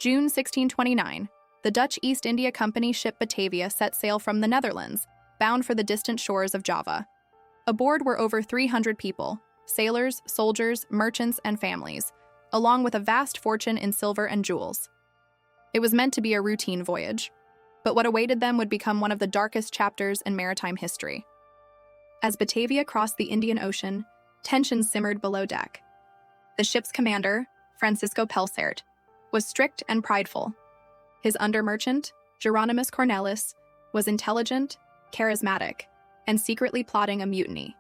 June 1629, the Dutch East India Company ship Batavia set sail from the Netherlands, bound for the distant shores of Java. Aboard were over 300 people, sailors, soldiers, merchants, and families, along with a vast fortune in silver and jewels. It was meant to be a routine voyage, but what awaited them would become one of the darkest chapters in maritime history. As Batavia crossed the Indian Ocean, tensions simmered below deck. The ship's commander, Francisco Pelsaert, was strict and prideful. His under-merchant, Hieronymus Cornelis, was intelligent, charismatic, and secretly plotting a mutiny.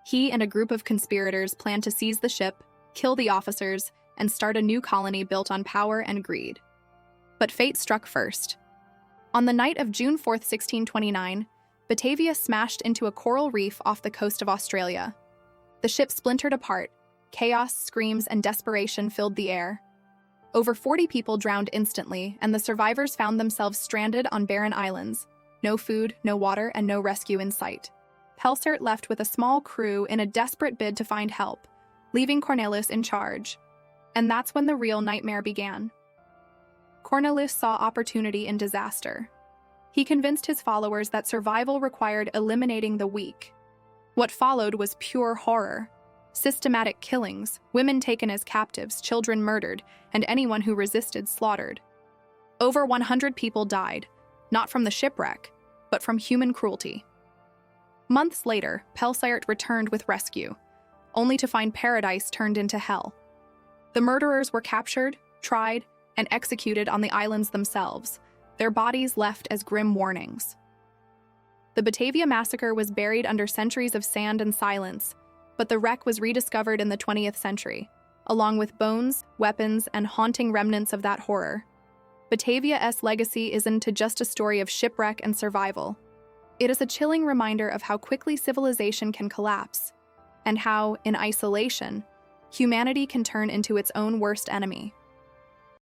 He and a group of conspirators planned to seize the ship, kill the officers, and start a new colony built on power and greed. But fate struck first. On the night of June 4, 1629, Batavia smashed into a coral reef off the coast of Australia. The ship splintered apart. Chaos, screams, and desperation filled the air. Over 40 people drowned instantly, and the survivors found themselves stranded on barren islands. No food, no water, and no rescue in sight. Pelsaert left with a small crew in a desperate bid to find help, leaving Cornelis in charge. And that's when the real nightmare began. Cornelis saw opportunity in disaster. He convinced his followers that survival required eliminating the weak. What followed was pure horror. Systematic killings, women taken as captives, children murdered, and anyone who resisted slaughtered. Over 100 people died, not from the shipwreck, but from human cruelty. Months later, Pelsaert returned with rescue, only to find paradise turned into hell. The murderers were captured, tried, and executed on the islands themselves, their bodies left as grim warnings. The Batavia massacre was buried under centuries of sand and silence, but the wreck was rediscovered in the 20th century, along with bones, weapons, and haunting remnants of that horror. Batavia's legacy isn't just a story of shipwreck and survival. It is a chilling reminder of how quickly civilization can collapse, and how, in isolation, humanity can turn into its own worst enemy.